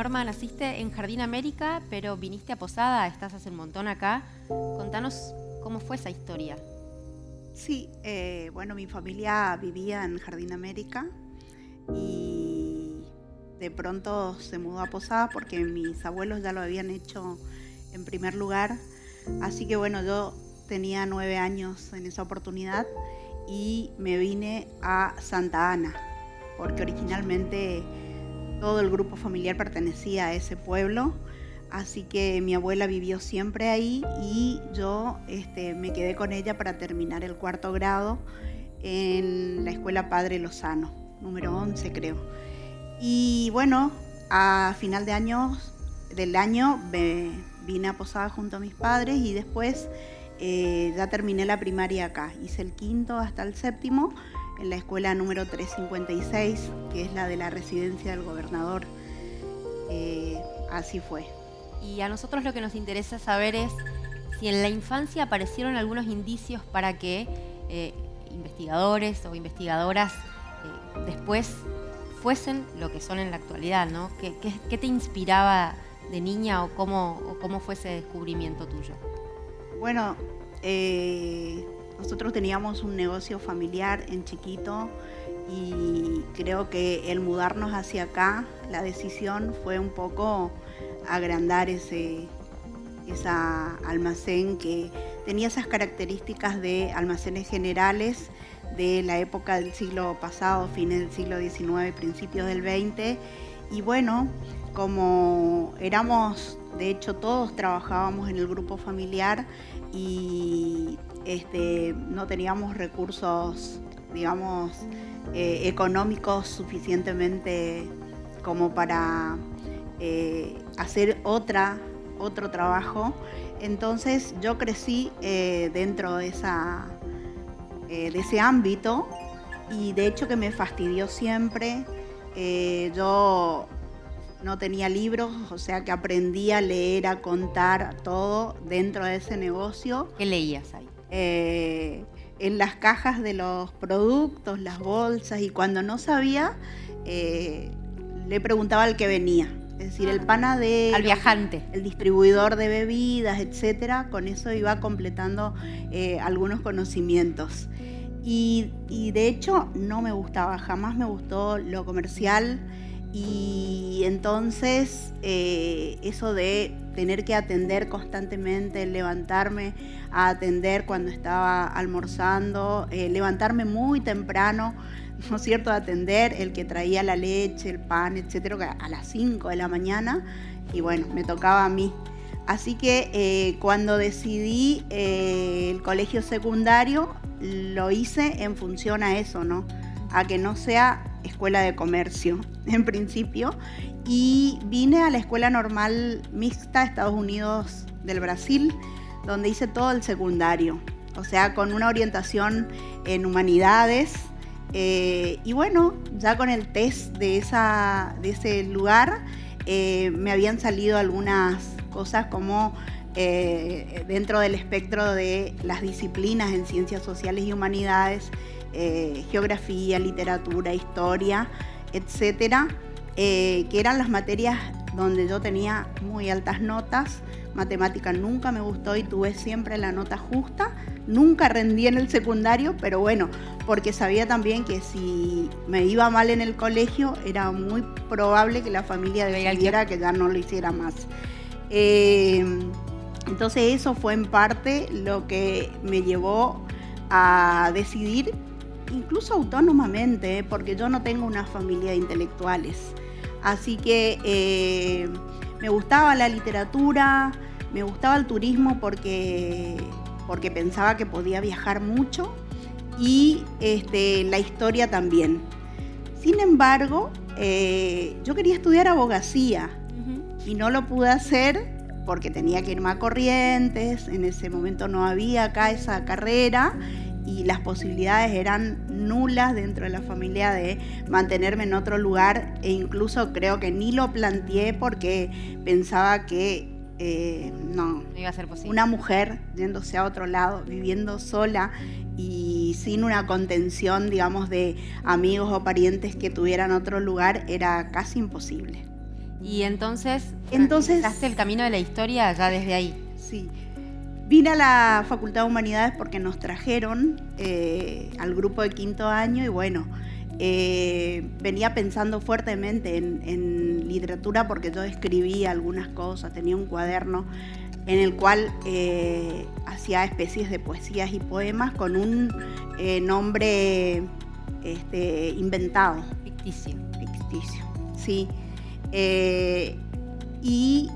Norma, naciste en Jardín América, pero viniste a Posada, estás hace un montón acá. Contanos cómo fue esa historia. Sí, bueno, mi familia vivía en Jardín América y de pronto se mudó a Posada porque mis abuelos ya lo habían hecho en primer lugar. Así que bueno, yo tenía 9 años en esa oportunidad y me vine a Santa Ana, porque originalmente todo el grupo familiar pertenecía a ese pueblo. Así que mi abuela vivió siempre ahí y yo me quedé con ella para terminar el 4º grado en la escuela Padre Lozano, número 11 creo. Y bueno, a final del año me vine a Posada junto a mis padres y después ya terminé la primaria acá. Hice el 5º hasta el 7º en la escuela número 356, que es la de la residencia del gobernador. Así fue. Y a nosotros lo que nos interesa saber es si en la infancia aparecieron algunos indicios para que investigadores o investigadoras después fuesen lo que son en la actualidad, ¿no? ¿Qué te inspiraba de niña o cómo fue ese descubrimiento tuyo? Bueno, nosotros teníamos un negocio familiar en chiquito y creo que el mudarnos hacia acá, la decisión fue un poco agrandar ese almacén que tenía esas características de almacenes generales de la época del siglo pasado, fines del siglo XIX y principios del XX. Y bueno, como éramos, de hecho todos trabajábamos en el grupo familiar y no teníamos recursos, digamos, económicos suficientemente como para hacer otro trabajo. Entonces yo crecí dentro de ese ámbito y de hecho que me fastidió siempre. Yo no tenía libros, o sea que aprendí a leer, a contar todo dentro de ese negocio. ¿Qué leías ahí? En las cajas de los productos, las bolsas, y cuando no sabía, le preguntaba al que venía. Es decir, el panadero, al viajante, el distribuidor de bebidas, etcétera. Con eso iba completando algunos conocimientos. Y de hecho no me gustaba, jamás me gustó lo comercial. Y entonces eso de tener que atender constantemente, levantarme a atender cuando estaba almorzando, levantarme muy temprano, ¿no es cierto?, a atender el que traía la leche, el pan, etcétera, a las 5 de la mañana, y bueno, me tocaba a mí. Así que cuando decidí el colegio secundario, lo hice en función a eso, ¿no?, a que no sea escuela de comercio en principio, y vine a la Escuela Normal Mixta Estados Unidos del Brasil, donde hice todo el secundario, o sea, con una orientación en humanidades. Y bueno, ya con el test de ese lugar me habían salido algunas cosas como dentro del espectro de las disciplinas en ciencias sociales y humanidades, geografía, literatura, historia, etcétera, que eran las materias donde yo tenía muy altas notas. Matemática nunca me gustó y tuve siempre la nota justa. Nunca rendí en el secundario, pero bueno, porque sabía también que si me iba mal en el colegio era muy probable que la familia decidiera que ya no lo hiciera más. Entonces eso fue en parte lo que me llevó a decidir, incluso autónomamente, porque yo no tengo una familia de intelectuales. Así que me gustaba la literatura, me gustaba el turismo porque pensaba que podía viajar mucho, y la historia también. Sin embargo, yo quería estudiar abogacía y no lo pude hacer porque tenía que irme a Corrientes. En ese momento no había acá esa carrera y las posibilidades eran nulas dentro de la familia de mantenerme en otro lugar, e incluso creo que ni lo planteé porque pensaba que no iba a ser posible. Una mujer yéndose a otro lado, viviendo sola y sin una contención, digamos, de amigos o parientes que tuvieran otro lugar, era casi imposible. Y entonces Entonces, empezaste el camino de la historia ya desde ahí. sí, vine a la Facultad de Humanidades porque nos trajeron al grupo de quinto año y bueno, venía pensando fuertemente en literatura porque yo escribía algunas cosas, tenía un cuaderno en el cual hacía especies de poesías y poemas con un nombre inventado. Ficticio. Ficticio, sí. Y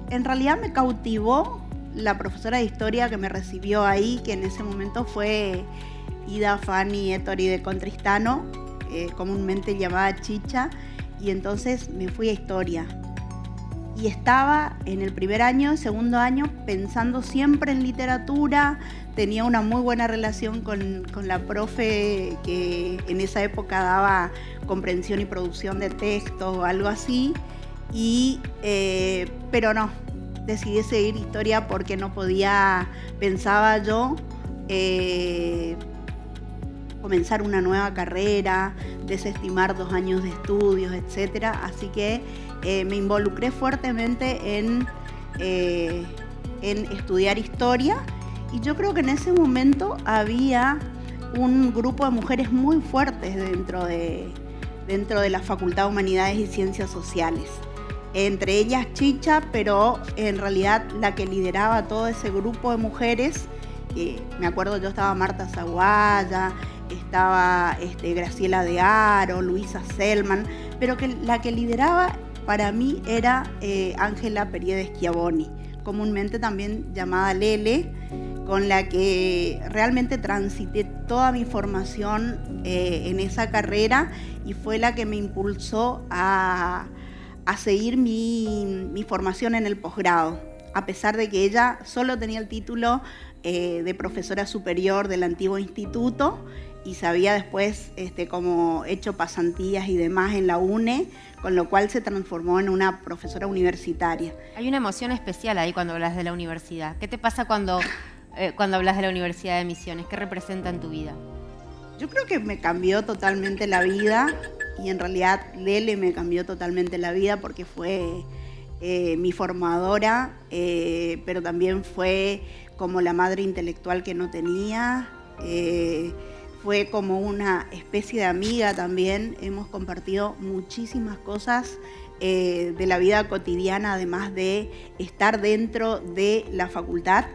en realidad me cautivó la profesora de historia que me recibió ahí, que en ese momento fue Ida Fanny Ettori de Contristano, comúnmente llamada Chicha, y entonces me fui a historia. Y estaba en el primer año, segundo año, pensando siempre en literatura, tenía una muy buena relación con la profe que en esa época daba comprensión y producción de textos o algo así, pero no, decidí seguir historia porque no podía, pensaba yo, comenzar una nueva carrera, desestimar 2 años de estudios, etc. Así que me involucré fuertemente en estudiar historia y yo creo que en ese momento había un grupo de mujeres muy fuertes dentro de la Facultad de Humanidades y Ciencias Sociales. Entre ellas Chicha, pero en realidad la que lideraba todo ese grupo de mujeres, me acuerdo yo estaba Marta Zaguaya, estaba Graciela de Haro, Luisa Selman, pero que la que lideraba para mí era Ángela Periede Schiavoni, comúnmente también llamada Lele, con la que realmente transité toda mi formación en esa carrera y fue la que me impulsó a seguir mi formación en el posgrado, a pesar de que ella solo tenía el título de profesora superior del antiguo instituto y se había después como hecho pasantías y demás en la UNE, con lo cual se transformó en una profesora universitaria. Hay una emoción especial ahí cuando hablas de la universidad. ¿Qué te pasa cuando hablas de la Universidad de Misiones? ¿Qué representa en tu vida? Yo creo que me cambió totalmente la vida y en realidad Lele me cambió totalmente la vida porque fue mi formadora, pero también fue como la madre intelectual que no tenía, fue como una especie de amiga también. Hemos compartido muchísimas cosas de la vida cotidiana, además de estar dentro de la facultad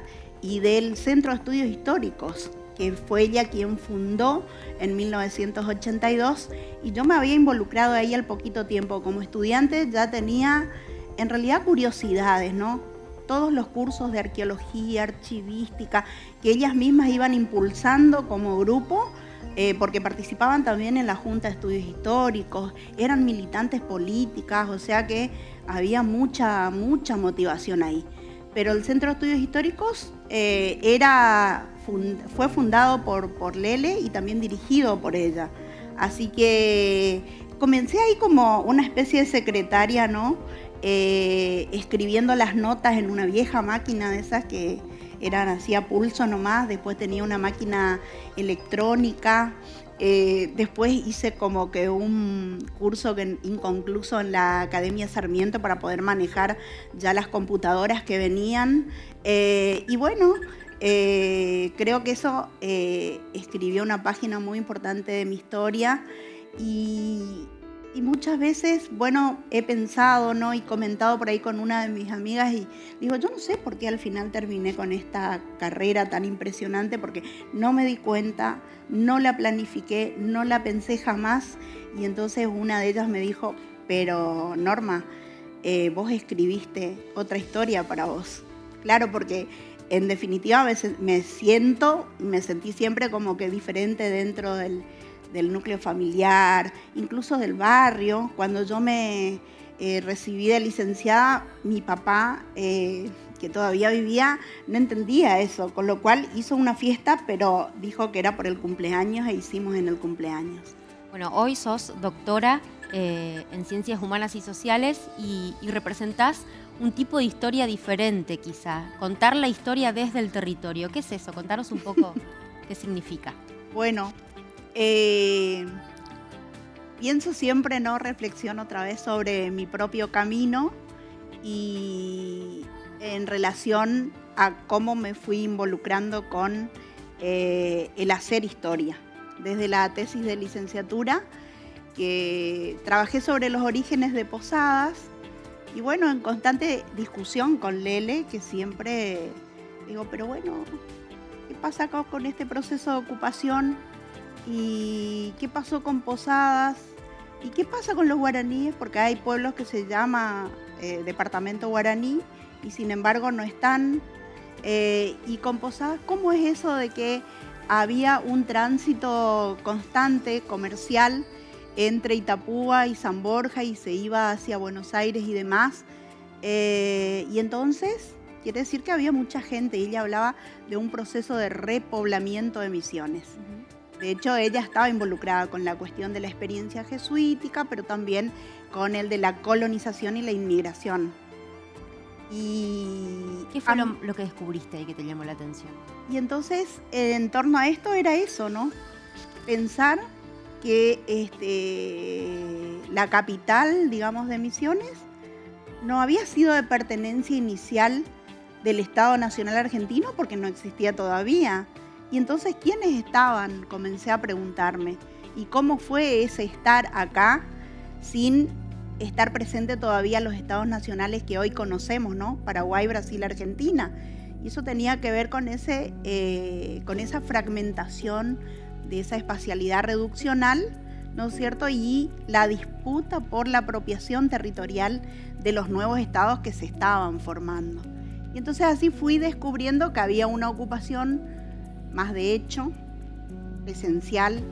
y del Centro de Estudios Históricos, que fue ella quien fundó en 1982, y yo me había involucrado ahí al poquito tiempo. Como estudiante ya tenía en realidad curiosidades, ¿no? Todos los cursos de arqueología, archivística, que ellas mismas iban impulsando como grupo, porque participaban también en la Junta de Estudios Históricos, eran militantes políticas, o sea que había mucha motivación ahí. Pero el Centro de Estudios Históricos fue fundado por Lele y también dirigido por ella. Así que comencé ahí como una especie de secretaria, ¿no? Escribiendo las notas en una vieja máquina de esas que eran así a pulso nomás. Después tenía una máquina electrónica. Después hice como que un curso inconcluso en la Academia Sarmiento para poder manejar ya las computadoras que venían. Y bueno, creo que eso escribió una página muy importante de mi historia y muchas veces, bueno, he pensado, ¿no? Y comentado por ahí con una de mis amigas y digo, yo no sé por qué al final terminé con esta carrera tan impresionante, porque no me di cuenta, no la planifiqué, no la pensé jamás. Y entonces una de ellas me dijo, pero Norma, vos escribiste otra historia para vos. Claro, porque en definitiva me sentí siempre como que diferente dentro del núcleo familiar, incluso del barrio. Cuando yo me recibí de licenciada, mi papá, que todavía vivía, no entendía eso, con lo cual hizo una fiesta, pero dijo que era por el cumpleaños e hicimos en el cumpleaños. Bueno, hoy sos doctora en Ciencias Humanas y Sociales y representás un tipo de historia diferente quizá, contar la historia desde el territorio. ¿Qué es eso? Contanos un poco qué significa. Bueno, pienso siempre, ¿no? Reflexiono otra vez sobre mi propio camino y en relación a cómo me fui involucrando con el hacer historia. Desde la tesis de licenciatura, que trabajé sobre los orígenes de Posadas, y bueno, en constante discusión con Lele, que siempre digo, pero bueno, ¿qué pasa acá con este proceso de ocupación? ¿Y qué pasó con Posadas? ¿Y qué pasa con los guaraníes? Porque hay pueblos que se llama departamento guaraní y sin embargo no están. Y con Posadas, ¿cómo es eso de que había un tránsito constante comercial entre Itapúa y San Borja y se iba hacia Buenos Aires y demás? Y entonces quiere decir que había mucha gente y ella hablaba de un proceso de repoblamiento de Misiones. De hecho, ella estaba involucrada con la cuestión de la experiencia jesuítica, pero también con el de la colonización y la inmigración. Y ¿qué fue lo que descubriste y que te llamó la atención? Y entonces, en torno a esto era eso, ¿no? Pensar que la capital, digamos, de Misiones no había sido de pertenencia inicial del Estado Nacional Argentino porque no existía todavía. Y entonces, ¿quiénes estaban? Comencé a preguntarme. ¿Y cómo fue ese estar acá sin estar presente todavía los estados nacionales que hoy conocemos, ¿no? Paraguay, Brasil, Argentina. Y eso tenía que ver con esa fragmentación de esa espacialidad reduccional, ¿no es cierto? Y la disputa por la apropiación territorial de los nuevos estados que se estaban formando. Y entonces así fui descubriendo que había una ocupación más de hecho, esencial,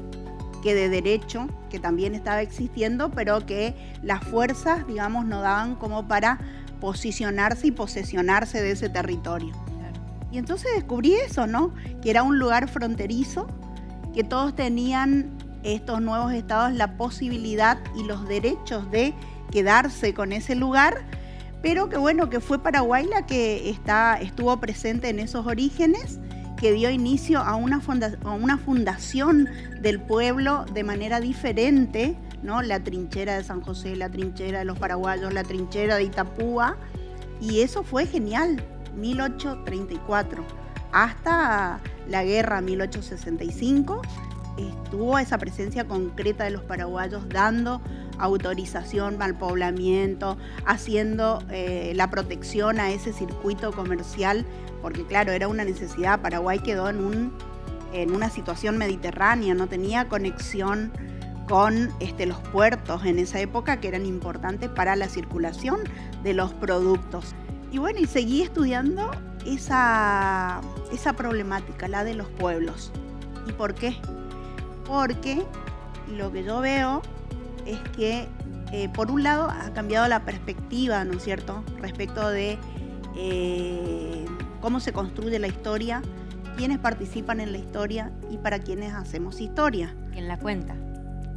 que de derecho, que también estaba existiendo, pero que las fuerzas, digamos, no daban como para posicionarse y posesionarse de ese territorio. Claro. Y entonces descubrí eso, ¿no? Que era un lugar fronterizo, que todos tenían estos nuevos estados la posibilidad y los derechos de quedarse con ese lugar, pero que bueno, que fue Paraguay la que estuvo presente en esos orígenes, que dio inicio a una fundación del pueblo de manera diferente, ¿no? La trinchera de San José, la trinchera de los paraguayos, la trinchera de Itapúa, y eso fue genial, 1834, hasta la guerra 1865, estuvo esa presencia concreta de los paraguayos dando autorización al poblamiento, haciendo la protección a ese circuito comercial, porque claro, era una necesidad. Paraguay quedó en una situación mediterránea, no tenía conexión con los puertos en esa época que eran importantes para la circulación de los productos. Y bueno, y seguí estudiando esa problemática, la de los pueblos. ¿Y por qué? Porque lo que yo veo es que, por un lado, ha cambiado la perspectiva, ¿no es cierto?, respecto de cómo se construye la historia, quiénes participan en la historia y para quiénes hacemos historia. ¿Quién la cuenta?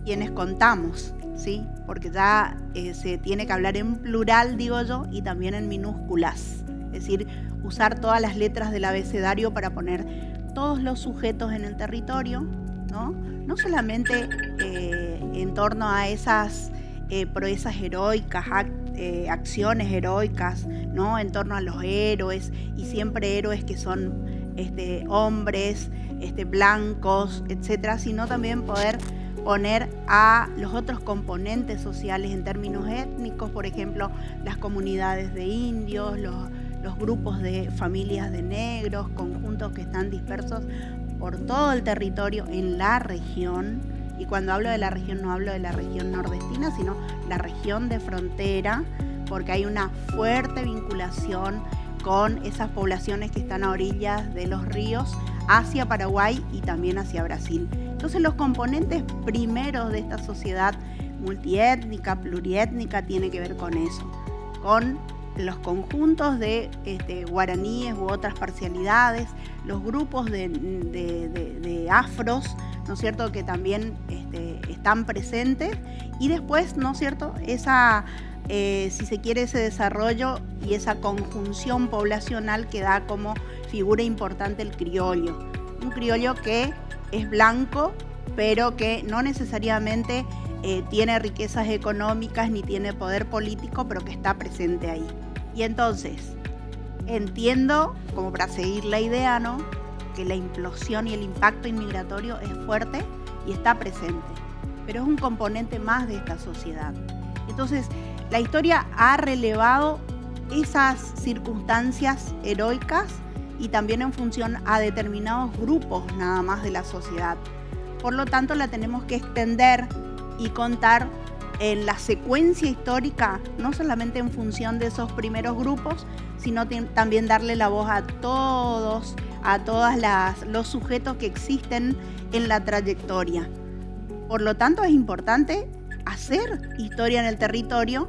Quienes contamos, ¿sí? Porque ya se tiene que hablar en plural, digo yo, y también en minúsculas. Es decir, usar todas las letras del abecedario para poner todos los sujetos en el territorio, ¿no? No solamente en torno a esas proezas heroicas, acciones heroicas, ¿no? En torno a los héroes, y siempre héroes que son hombres, blancos, etcétera, sino también poder poner a los otros componentes sociales en términos étnicos, por ejemplo, las comunidades de indios, los grupos de familias de negros, conjuntos que están dispersos por todo el territorio en la región. Y cuando hablo de la región, no hablo de la región nordestina, sino la región de frontera, porque hay una fuerte vinculación con esas poblaciones que están a orillas de los ríos hacia Paraguay y también hacia Brasil. Entonces, los componentes primeros de esta sociedad multiétnica, pluriétnica, tiene que ver con eso, con los conjuntos de guaraníes u otras parcialidades, los grupos de afros, ¿no es cierto?, que también están presentes, y después, ¿no es cierto?, si se quiere, ese desarrollo y esa conjunción poblacional que da como figura importante el criollo. Un criollo que es blanco, pero que no necesariamente tiene riquezas económicas ni tiene poder político, pero que está presente ahí. Y entonces, entiendo, como para seguir la idea, ¿no?, que la implosión y el impacto inmigratorio es fuerte y está presente, pero es un componente más de esta sociedad. Entonces, la historia ha relevado esas circunstancias heroicas y también en función a determinados grupos nada más de la sociedad. Por lo tanto, la tenemos que extender y contar en la secuencia histórica, no solamente en función de esos primeros grupos, sino también darle la voz a todos los sujetos que existen en la trayectoria. Por lo tanto, es importante hacer historia en el territorio,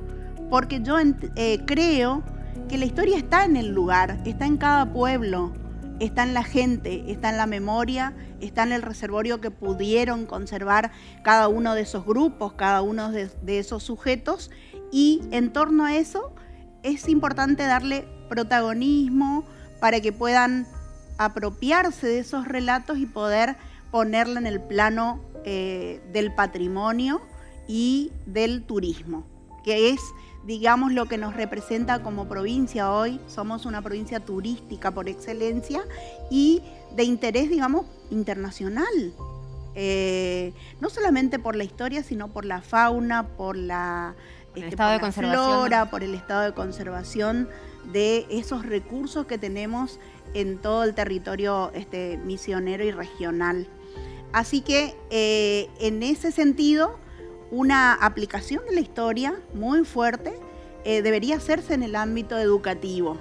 porque yo creo que la historia está en el lugar, está en cada pueblo, está en la gente, está en la memoria, está en el reservorio que pudieron conservar cada uno de esos grupos, cada uno de esos sujetos, y en torno a eso es importante darle protagonismo para que puedan apropiarse de esos relatos y poder ponerla en el plano del patrimonio y del turismo, que es, digamos, lo que nos representa como provincia hoy. Somos una provincia turística por excelencia y de interés, digamos, internacional. No solamente por la historia, sino por la fauna, por la flora, por el estado de conservación de esos recursos que tenemos en todo el territorio misionero y regional. Así que en ese sentido, una aplicación de la historia muy fuerte debería hacerse en el ámbito educativo,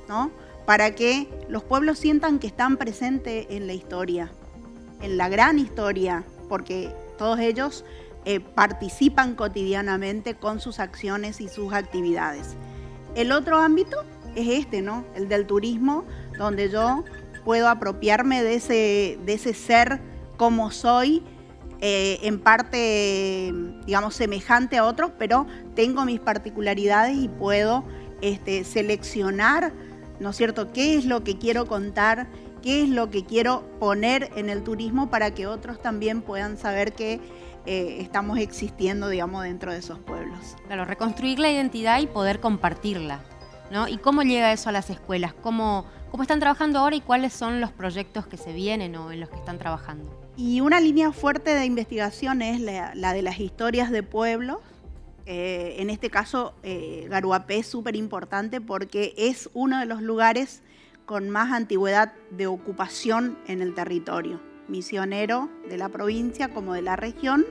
¿no?, para que los pueblos sientan que están presentes en la historia, en la gran historia, porque todos ellos participan cotidianamente con sus acciones y sus actividades. El otro ámbito es ¿no?, el del turismo, donde yo puedo apropiarme de ese ser como soy, en parte, digamos, semejante a otros, pero tengo mis particularidades y puedo seleccionar, ¿no es cierto?, qué es lo que quiero contar, qué es lo que quiero poner en el turismo para que otros también puedan saber que estamos existiendo, digamos, dentro de esos pueblos. Claro, reconstruir la identidad y poder compartirla, ¿no? ¿Y cómo llega eso a las escuelas? ¿Cómo están trabajando ahora y cuáles son los proyectos que se vienen o en los que están trabajando? Y una línea fuerte de investigación es la de las historias de pueblos. En este caso, Garuapé es súper importante porque es uno de los lugares con más antigüedad de ocupación en el territorio misionero de la provincia como de la región.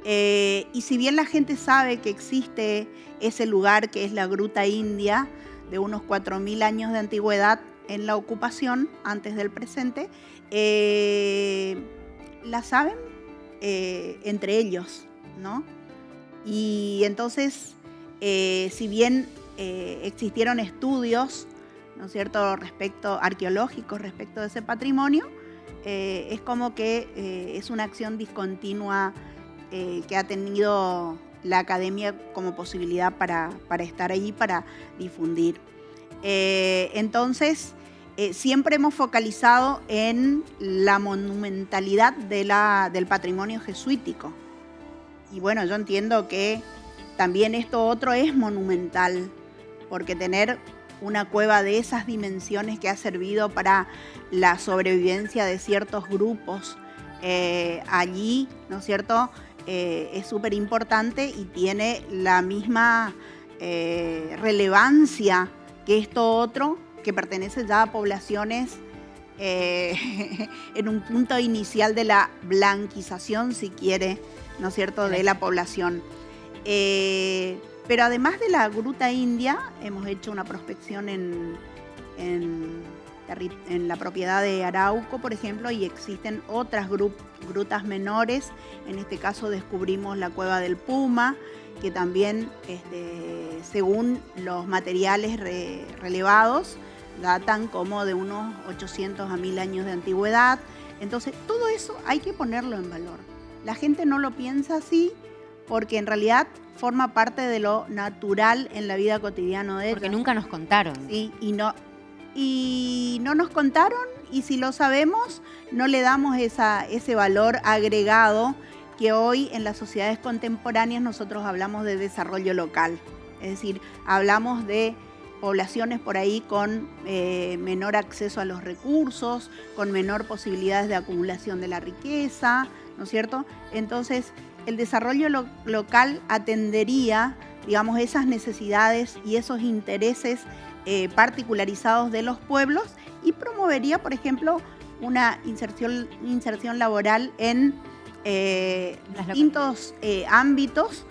Y si bien la gente sabe que existe ese lugar que es la Gruta India, de unos 4.000 años de antigüedad en la ocupación antes del presente, la saben entre ellos, ¿no? Y entonces, si bien existieron estudios, ¿no es cierto?, arqueológicos respecto de ese patrimonio, es como que es una acción discontinua que ha tenido la academia como posibilidad para estar allí, para difundir. Entonces, siempre hemos focalizado en la monumentalidad del patrimonio jesuítico. Y bueno, yo entiendo que también esto otro es monumental, porque tener una cueva de esas dimensiones que ha servido para la sobrevivencia de ciertos grupos allí, ¿no es cierto?, es súper importante y tiene la misma relevancia que esto otro, que pertenece ya a poblaciones en un punto inicial de la blanquización, si quiere, ¿no es cierto?, de la población. Pero además de la Gruta India, hemos hecho una prospección en la propiedad de Arauco, por ejemplo, y existen otras grutas menores. En este caso descubrimos la Cueva del Puma, que también, según los materiales relevados, datan como de unos 800 a 1000 años de antigüedad. Entonces, todo eso hay que ponerlo en valor. La gente no lo piensa así porque en realidad forma parte de lo natural en la vida cotidiana de ellos. Porque nunca nos contaron. Sí, y no nos contaron, y si lo sabemos, no le damos ese valor agregado que hoy en las sociedades contemporáneas nosotros hablamos de desarrollo local. Es decir, hablamos de poblaciones por ahí con menor acceso a los recursos, con menor posibilidades de acumulación de la riqueza, ¿no es cierto? Entonces, el desarrollo local atendería, digamos, esas necesidades y esos intereses particularizados de los pueblos y promovería, por ejemplo, una inserción laboral en distintos ámbitos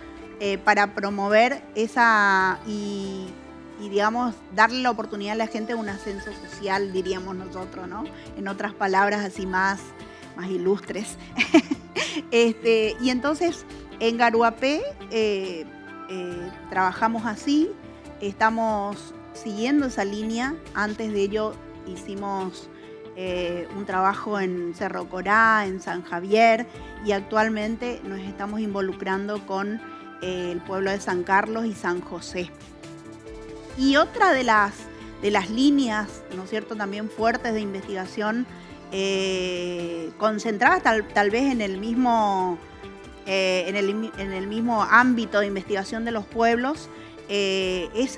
para promover esa y digamos, darle la oportunidad a la gente de un ascenso social, diríamos nosotros, ¿no? En otras palabras así más ilustres. Y entonces, en Garuapé trabajamos así, estamos siguiendo esa línea. Antes de ello hicimos un trabajo en Cerro Corá, en San Javier, y actualmente nos estamos involucrando con el pueblo de San Carlos y San José. Y otra de las líneas, ¿no es cierto?, también fuertes de investigación, concentradas tal vez en el mismo ámbito de investigación de los pueblos, es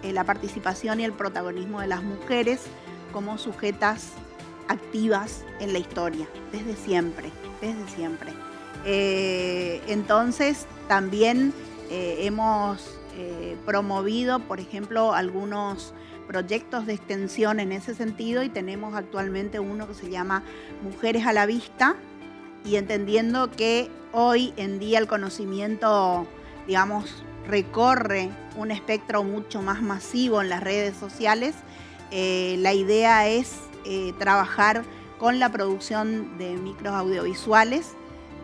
la participación y el protagonismo de las mujeres como sujetas activas en la historia, desde siempre. Entonces, también hemos promovido, por ejemplo, algunos proyectos de extensión en ese sentido, y tenemos actualmente uno que se llama Mujeres a la Vista, y entendiendo que hoy en día el conocimiento, digamos, recorre un espectro mucho más masivo en las redes sociales, la idea es trabajar con la producción de micros audiovisuales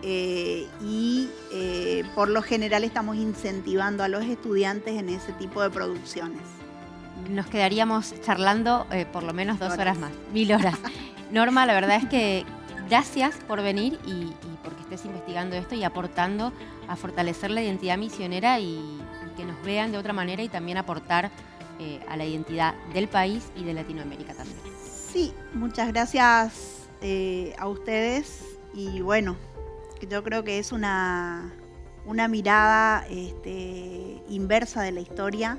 y por lo general estamos incentivando a los estudiantes en ese tipo de producciones. Nos quedaríamos charlando por lo menos 2 horas más, 1000 horas. Norma, la verdad es que gracias por venir y porque estés investigando esto y aportando a fortalecer la identidad misionera y que nos vean de otra manera, y también aportar a la identidad del país y de Latinoamérica también. Sí, muchas gracias a ustedes, y bueno, yo creo que es una mirada inversa de la historia,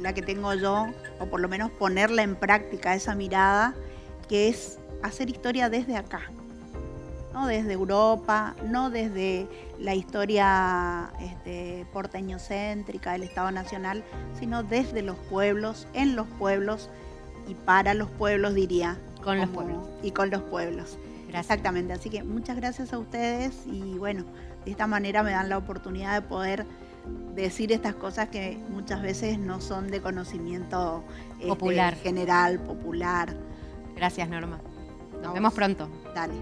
la que tengo yo, o por lo menos ponerla en práctica, esa mirada, que es hacer historia desde acá, no desde Europa, no desde la historia porteñocéntrica del Estado Nacional, sino desde los pueblos, en los pueblos y para los pueblos, diría. Con los pueblos. Y con los pueblos. Gracias. Exactamente, así que muchas gracias a ustedes, y bueno, de esta manera me dan la oportunidad de poder decir estas cosas que muchas veces no son de conocimiento popular, general, popular. Gracias, Norma. Nos vemos pronto. Dale.